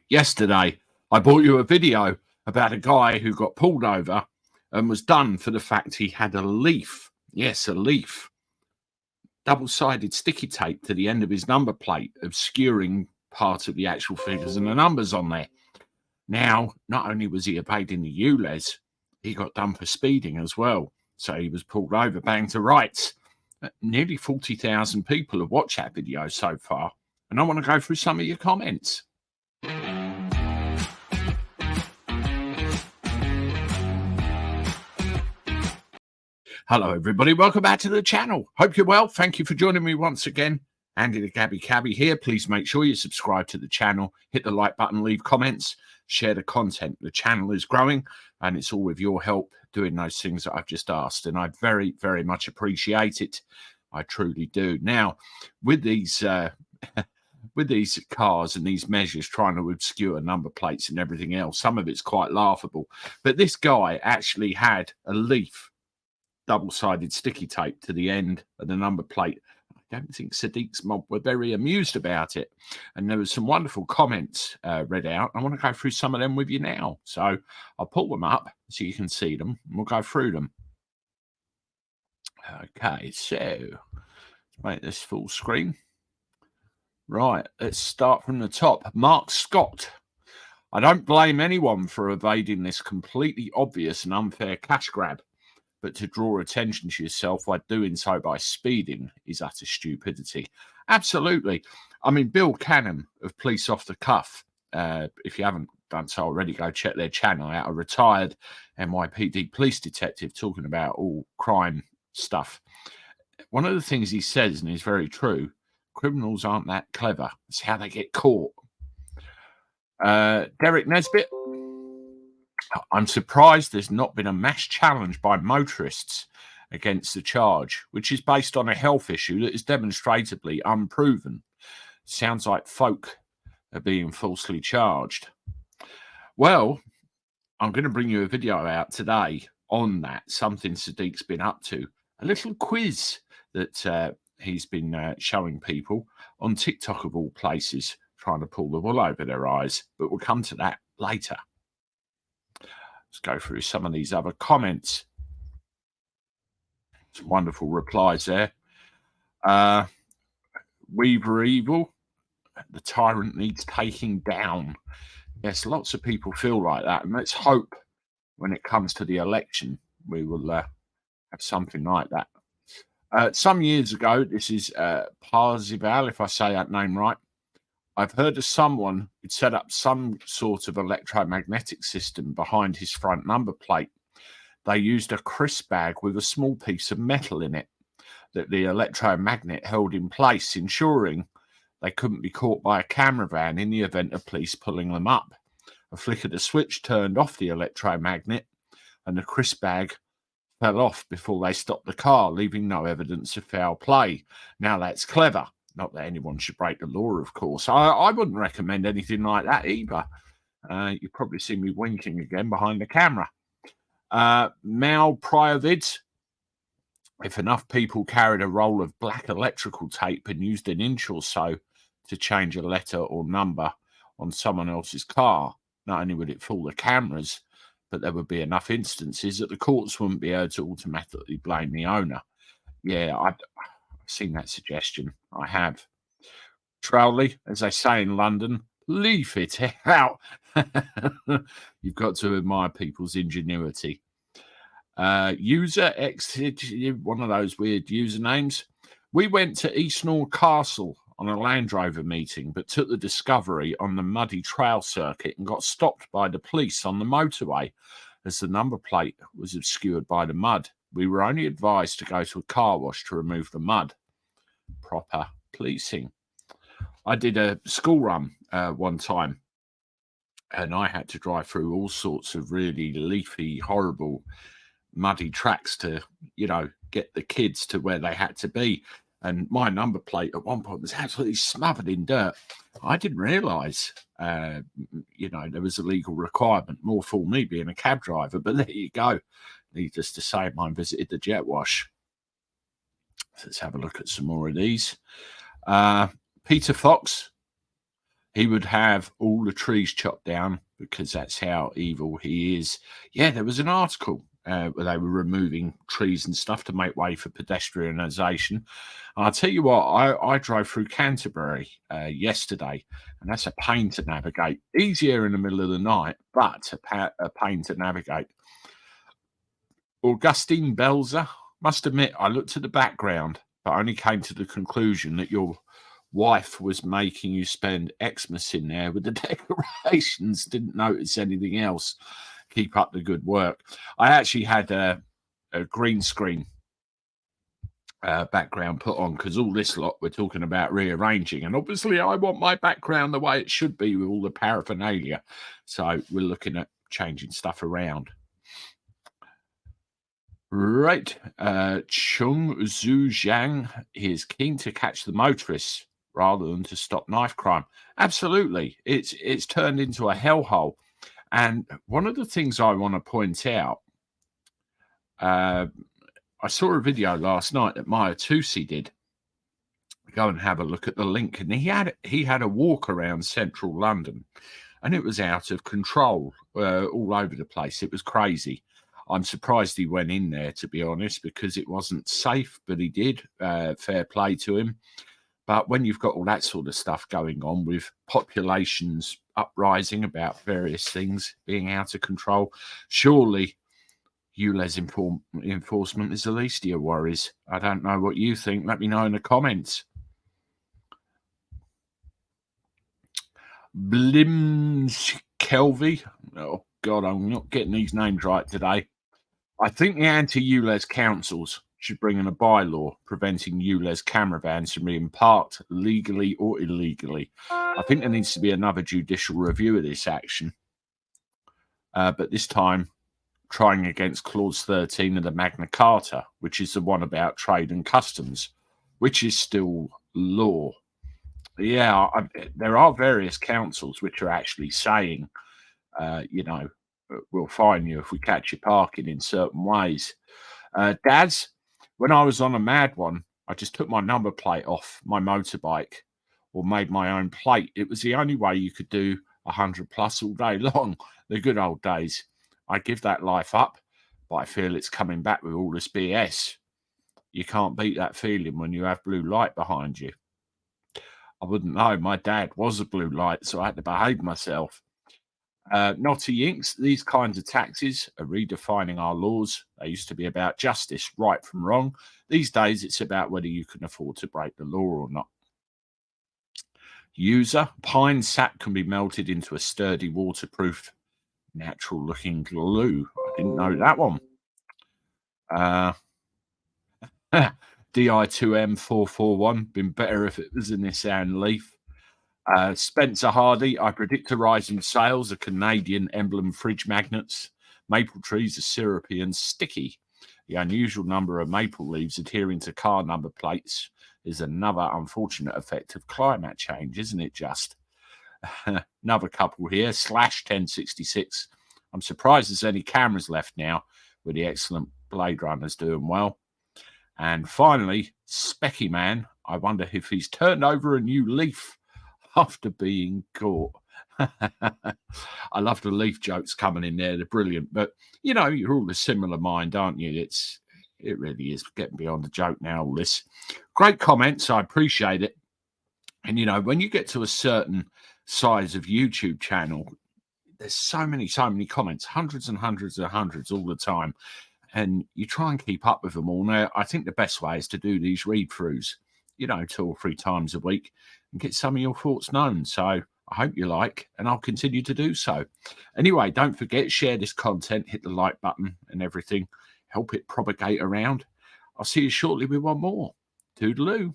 Yesterday, I brought you a video about a guy who got pulled over and was done for the fact he had a leaf. Yes, a leaf. Double-sided sticky tape to the end of his number plate, obscuring part of the actual figures and the numbers on there. Now, not only was he evading the ULEZ, he got done for speeding as well. So he was pulled over, banged to rights. Nearly 40,000 people have watched that video so far, and I want to go through some of your comments. Hello, everybody. Welcome back to the channel. Hope you're well. Thank you for joining me once again. Andy the Gabby Cabby here. Please make sure you subscribe to the channel, hit the like button, leave comments, share the content. The channel is growing, and it's all with your help doing those things that I've just asked, and I very, very much appreciate it. I truly do. Now, with these with these cars and these measures trying to obscure number plates and everything else, some of it's quite laughable. But this guy actually had a leaf, double-sided sticky tape to the end of the number plate. I don't think Sadiq's mob were very amused about it. And there was some wonderful comments read out. I want to go through some of them with you now. So I'll pull them up so you can see them, and we'll go through them. Okay, so let's make this full screen. Right, let's start from the top. Mark Scott. I don't blame anyone for evading this completely obvious and unfair cash grab, but to draw attention to yourself while doing so by speeding is utter stupidity. Absolutely. I mean, Bill Cannon of Police Off the Cuff, if you haven't done so already, go check their channel out. A retired NYPD police detective talking about all crime stuff. One of the things he says, and is very true, criminals aren't that clever. It's how they get caught. Derek Nesbitt. I'm surprised there's not been a mass challenge by motorists against the charge, which is based on a health issue that is demonstrably unproven. Sounds like folk are being falsely charged. Well, I'm going to bring you a video out today on that, something Sadiq's been up to, a little quiz that he's been showing people on TikTok of all places, trying to pull the wool over their eyes, but we'll come to that later. Let's go through some of these other comments. Some wonderful replies there. Weaver Evil, the tyrant needs taking down. Yes, lots of people feel like that. And let's hope when it comes to the election, we will have something like that. Some years ago, this is Parzival, if I say that name right, I've heard of someone who'd set up some sort of electromagnetic system behind his front number plate. They used a crisp bag with a small piece of metal in it that the electromagnet held in place, ensuring they couldn't be caught by a camera van in the event of police pulling them up. A flick of the switch turned off the electromagnet, and the crisp bag fell off before they stopped the car, leaving no evidence of foul play. Now that's clever. Not that anyone should break the law, of course. I wouldn't recommend anything like that either. You probably see me winking again behind the camera. Mal Priovids. If enough people carried a roll of black electrical tape and used an inch or so to change a letter or number on someone else's car, not only would it fool the cameras, but there would be enough instances that the courts wouldn't be able to automatically blame the owner. Yeah, I've seen that suggestion. I have. Trowley, as they say in London, leave it out. You've got to admire people's ingenuity. User exit, one of those weird usernames. We went to Eastnall Castle on a Land Rover meeting, but took the Discovery on the muddy trail circuit and got stopped by the police on the motorway as the number plate was obscured by the mud. We were only advised to go to a car wash to remove the mud. Proper policing. I did a school run one time, and I had to drive through all sorts of really leafy, horrible, muddy tracks to, get the kids to where they had to be. And my number plate at one point was absolutely smothered in dirt. I didn't realise, there was a legal requirement. More for me being a cab driver, but there you go. Needless to say, mine visited the jet wash. Let's have a look at some more of these. Peter Fox. he would have all the trees chopped down because that's how evil he is. Yeah, there was an article where they were removing trees and stuff to make way for pedestrianisation. I'll tell you what, I drove through Canterbury yesterday, and that's a pain to navigate. Easier in the middle of the night, but a pain to navigate. Augustine Belzer, must admit, I looked at the background, but only came to the conclusion that your wife was making you spend Xmas in there with the decorations. Didn't notice anything else. Keep up the good work. I actually had a green screen background put on because all this lot we're talking about rearranging, and obviously I want my background the way it should be with all the paraphernalia. So we're looking at changing stuff around. Right. Chung Zhu Zhang is keen to catch the motorists rather than to stop knife crime. Absolutely. It's turned into a hellhole. And one of the things I want to point out, I saw a video last night that Maya Tusi did. Go and have a look at the link. And he had a walk around central London, and it was out of control all over the place. It was crazy. I'm surprised he went in there, to be honest, because it wasn't safe, but he did. Fair play to him. But when you've got all that sort of stuff going on with populations uprising about various things being out of control, surely ULEZ enforcement is the least of your worries. I don't know what you think. Let me know in the comments. Blimskelvy. Oh, God, I'm not getting these names right today. I think the anti-ULEZ councils should bring in a bylaw preventing ULEZ camera vans from being parked legally or illegally. I think there needs to be another judicial review of this action, but this time trying against Clause 13 of the Magna Carta, which is the one about trade and customs, which is still law. Yeah, there are various councils which are actually saying, we'll fine you if we catch you parking in certain ways. Daz, when I was on a mad one, I just took my number plate off my motorbike or made my own plate. It was the only way you could do 100 plus all day long. The good old days. I give that life up, but I feel it's coming back with all this BS. You can't beat that feeling when you have blue light behind you. I wouldn't know. My dad was a blue light, so I had to behave myself. Naughty Inks, these kinds of taxes are redefining our laws. They used to be about justice, right from wrong. These days, it's about whether you can afford to break the law or not. User, pine sap can be melted into a sturdy, waterproof, natural-looking glue. I didn't know that one. DI2M441, been better if it was a Nissan Leaf. Spencer Hardy, I predict a rise in sales of Canadian emblem fridge magnets. Maple trees are syrupy and sticky. The unusual number of maple leaves adhering to car number plates is another unfortunate effect of climate change, isn't it just? Another couple here, Slash 1066. I'm surprised there's any cameras left now with the excellent Blade Runners doing well. And finally, Specky Man, I wonder if he's turned over a new leaf after being caught. I love the Leaf jokes coming in there. They're brilliant. But, you're all a similar mind, aren't you? It really is getting beyond the joke now, all this. Great comments. I appreciate it. And, when you get to a certain size of YouTube channel, there's so many comments, hundreds and hundreds and hundreds all the time. And you try and keep up with them all. Now, I think the best way is to do these read-throughs, 2 or 3 times a week and get some of your thoughts known. So I hope you like, and I'll continue to do so. Anyway, don't forget, share this content, hit the like button and everything. Help it propagate around. I'll see you shortly with one more. Toodaloo.